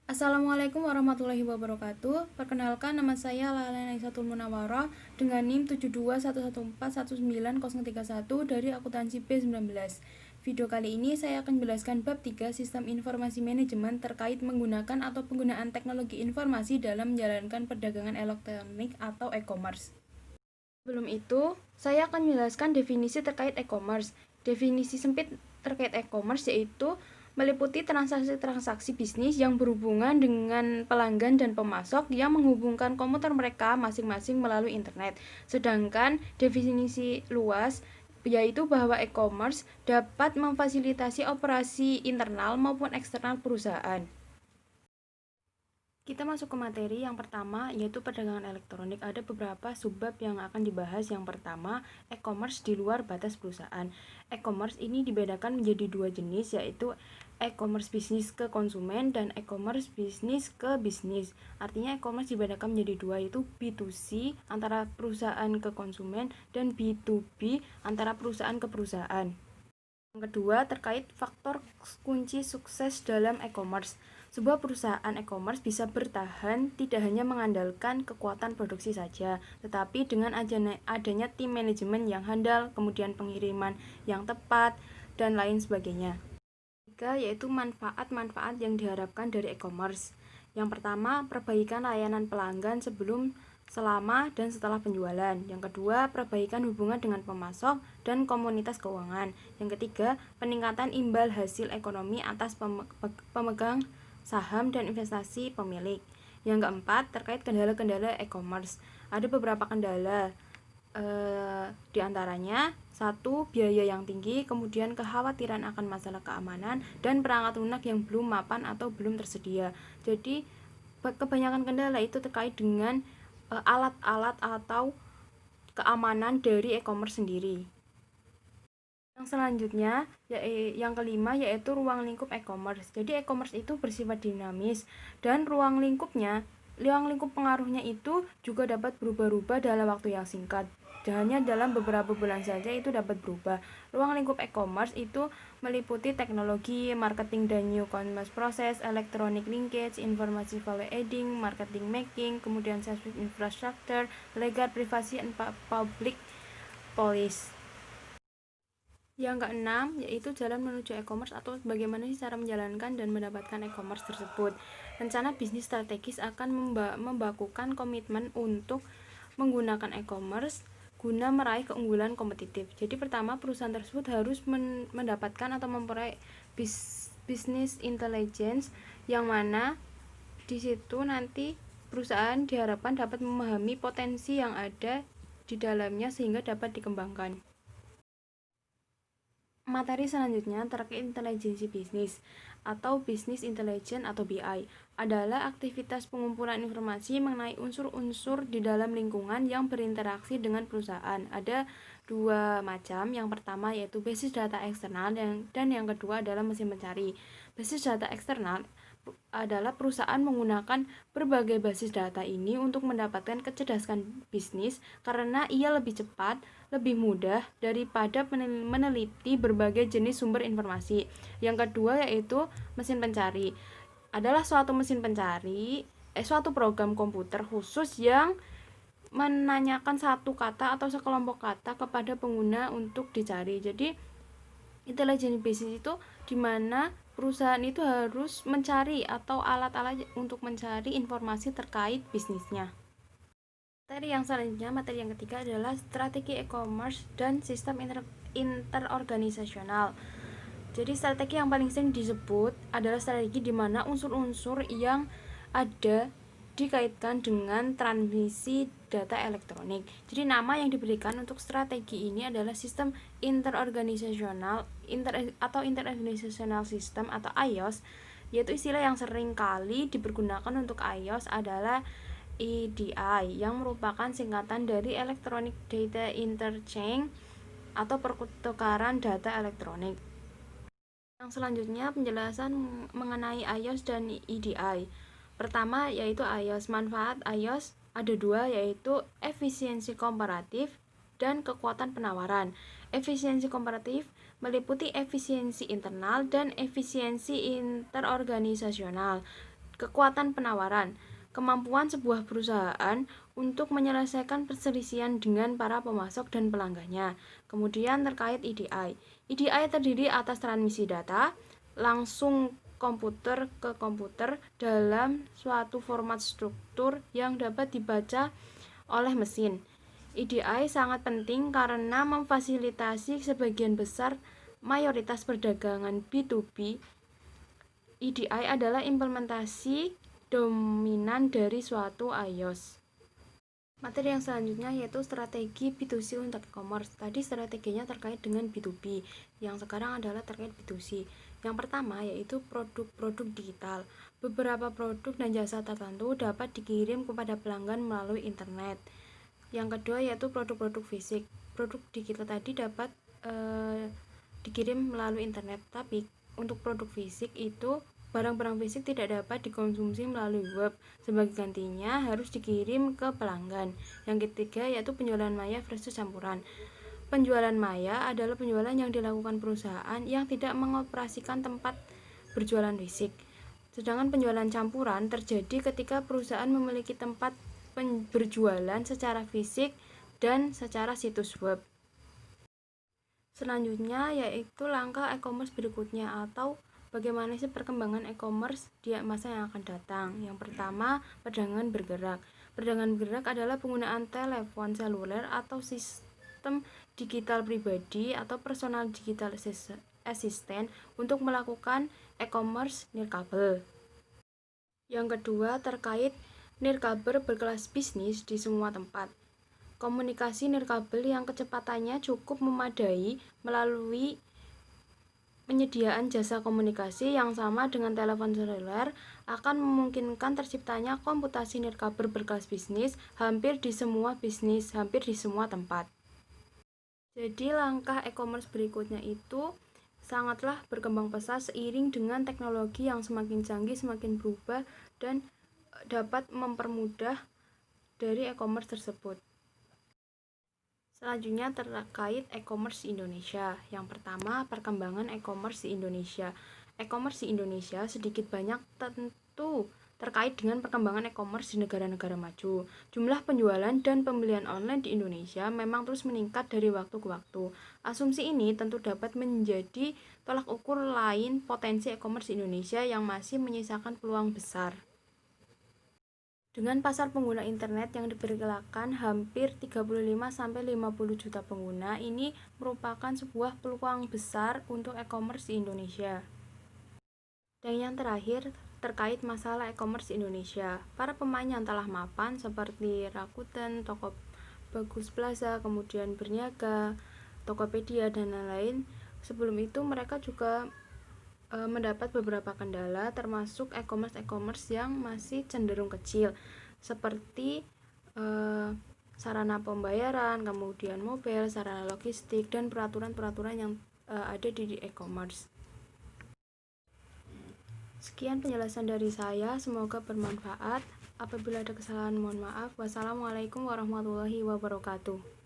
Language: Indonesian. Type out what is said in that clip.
Assalamualaikum warahmatullahi wabarakatuh. Perkenalkan, nama saya Lala Naisatul Munawwarah dengan NIM 7211419031 dari akuntansi B19. Video kali ini saya akan menjelaskan bab 3 Sistem Informasi Manajemen terkait menggunakan atau penggunaan teknologi informasi dalam menjalankan perdagangan elektronik atau e-commerce. Sebelum itu, saya akan menjelaskan definisi terkait e-commerce. Definisi sempit terkait e-commerce yaitu meliputi transaksi-transaksi bisnis yang berhubungan dengan pelanggan dan pemasok yang menghubungkan komputer mereka masing-masing melalui internet. Sedangkan definisi luas yaitu bahwa e-commerce dapat memfasilitasi operasi internal maupun eksternal perusahaan. Kita masuk ke materi yang pertama, yaitu perdagangan elektronik. Ada beberapa subbab yang akan dibahas. Yang pertama, e-commerce di luar batas perusahaan. E-commerce ini dibedakan menjadi dua jenis, yaitu e-commerce bisnis ke konsumen dan e-commerce bisnis ke bisnis. Artinya e-commerce dibedakan menjadi dua, yaitu B2C antara perusahaan ke konsumen dan B2B antara perusahaan ke perusahaan. Yang kedua, terkait faktor kunci sukses dalam e-commerce. Sebuah perusahaan e-commerce bisa bertahan tidak hanya mengandalkan kekuatan produksi saja, tetapi dengan adanya tim manajemen yang handal, kemudian pengiriman yang tepat, dan lain sebagainya. Ketiga, yaitu manfaat-manfaat yang diharapkan dari e-commerce. Yang pertama, perbaikan layanan pelanggan sebelum, selama, dan setelah penjualan. Yang kedua, perbaikan hubungan dengan pemasok dan komunitas keuangan. Yang ketiga, peningkatan imbal hasil ekonomi atas pemegang saham dan investasi pemilik. Yang keempat, terkait kendala-kendala e-commerce. Ada beberapa kendala, di antaranya satu, biaya yang tinggi, kemudian kekhawatiran akan masalah keamanan, dan perangkat lunak yang belum mapan atau belum tersedia. Jadi kebanyakan kendala itu terkait dengan alat-alat atau keamanan dari e-commerce sendiri. Yang selanjutnya, yang kelima, yaitu ruang lingkup e-commerce. Jadi e-commerce itu bersifat dinamis dan ruang lingkup pengaruhnya itu juga dapat berubah-ubah dalam waktu yang singkat. Hanya dalam beberapa bulan saja itu dapat berubah. Ruang lingkup e-commerce itu meliputi teknologi, marketing dan new commerce process, electronic linkage, informasi value adding, marketing making, kemudian service infrastructure, legal privacy and public policy. Yang keenam, yaitu jalan menuju e-commerce atau bagaimana sih cara menjalankan dan mendapatkan e-commerce tersebut. Rencana bisnis strategis akan membakukan komitmen untuk menggunakan e-commerce guna meraih keunggulan kompetitif. Jadi pertama, perusahaan tersebut harus mendapatkan atau memperoleh business intelligence, yang mana di situ nanti perusahaan diharapkan dapat memahami potensi yang ada di dalamnya sehingga dapat dikembangkan. Materi selanjutnya terkait intelijensi bisnis atau business intelligence atau BI adalah aktivitas pengumpulan informasi mengenai unsur-unsur di dalam lingkungan yang berinteraksi dengan perusahaan. Ada dua macam, yang pertama yaitu basis data eksternal dan yang kedua adalah mesin pencari. Basis data eksternal adalah perusahaan menggunakan berbagai basis data ini untuk mendapatkan kecerdasan bisnis karena ia lebih cepat, lebih mudah daripada meneliti berbagai jenis sumber informasi. Yang kedua yaitu mesin pencari. Adalah suatu program komputer khusus yang menanyakan satu kata atau sekelompok kata kepada pengguna untuk dicari. Jadi intelijensi bisnis itu dimana perusahaan itu harus mencari atau alat-alat untuk mencari informasi terkait bisnisnya. Materi yang selanjutnya, materi yang ketiga adalah strategi e-commerce dan sistem interorganisasional. Jadi strategi yang paling sering disebut adalah strategi di mana unsur-unsur yang ada dikaitkan dengan transmisi data elektronik. Jadi nama yang diberikan untuk strategi ini adalah sistem interorganisasional atau interorganisational system atau IOS, yaitu istilah yang sering kali dipergunakan untuk IOS adalah EDI, yang merupakan singkatan dari Electronic Data Interchange atau pertukaran data elektronik. Yang selanjutnya penjelasan mengenai IOS dan EDI. Pertama yaitu IOS. Manfaat IOS ada dua, yaitu efisiensi komparatif dan kekuatan penawaran. Efisiensi komparatif meliputi efisiensi internal dan efisiensi interorganisasional. Kekuatan penawaran, kemampuan sebuah perusahaan untuk menyelesaikan perselisihan dengan para pemasok dan pelanggannya. Kemudian terkait EDI. EDI terdiri atas transmisi data langsung komputer ke komputer dalam suatu format struktur yang dapat dibaca oleh mesin. EDI sangat penting karena memfasilitasi sebagian besar mayoritas perdagangan B2B. EDI adalah implementasi dominan dari suatu iOS. Materi yang selanjutnya yaitu strategi B2C untuk e-commerce. Tadi strateginya terkait dengan B2B, yang sekarang adalah terkait B2C. Yang pertama yaitu produk-produk digital. Beberapa produk dan jasa tertentu dapat dikirim kepada pelanggan melalui internet. Yang kedua yaitu produk-produk fisik. Produk digital tadi dapat dikirim melalui internet, tapi untuk produk fisik itu barang-barang fisik tidak dapat dikonsumsi melalui web, sebagai gantinya harus dikirim ke pelanggan. Yang ketiga yaitu penjualan maya versus campuran. Penjualan maya adalah penjualan yang dilakukan perusahaan yang tidak mengoperasikan tempat berjualan fisik. Sedangkan penjualan campuran terjadi ketika perusahaan memiliki tempat berjualan secara fisik dan secara situs web. Selanjutnya yaitu langkah e-commerce berikutnya atau bagaimana sih perkembangan e-commerce di masa yang akan datang. Yang pertama, perdagangan bergerak. Perdagangan bergerak adalah penggunaan telepon seluler atau sistem digital pribadi atau personal digital assistant untuk melakukan e-commerce nirkabel. Yang kedua, terkait nirkabel berkelas bisnis di semua tempat. Komunikasi nirkabel yang kecepatannya cukup memadai melalui penyediaan jasa komunikasi yang sama dengan telepon seluler akan memungkinkan terciptanya komputasi nirkabel berkelas bisnis hampir di semua bisnis, hampir di semua tempat. Jadi langkah e-commerce berikutnya itu sangatlah berkembang pesat seiring dengan teknologi yang semakin canggih, semakin berubah dan dapat mempermudah dari e-commerce tersebut. Selanjutnya terkait e-commerce di Indonesia. Yang pertama, perkembangan e-commerce di Indonesia. E-commerce di Indonesia sedikit banyak tentu terkait dengan perkembangan e-commerce di negara-negara maju. Jumlah penjualan dan pembelian online di Indonesia memang terus meningkat dari waktu ke waktu. Asumsi ini tentu dapat menjadi tolak ukur lain potensi e-commerce di Indonesia yang masih menyisakan peluang besar. Dengan pasar pengguna internet yang diperkirakan hampir 35-50 juta pengguna, ini merupakan sebuah peluang besar untuk e-commerce di Indonesia. Dan yang terakhir, terkait masalah e-commerce di Indonesia. Para pemain yang telah mapan seperti Rakuten, Toko Bagus Plaza, kemudian Berniaga, Tokopedia, dan lain-lain, sebelum itu mereka juga mendapat beberapa kendala termasuk e-commerce yang masih cenderung kecil seperti sarana pembayaran, kemudian mobile, sarana logistik, dan peraturan-peraturan yang ada di e-commerce. Sekian penjelasan dari saya, semoga bermanfaat. Apabila ada kesalahan mohon maaf. Wassalamualaikum warahmatullahi wabarakatuh.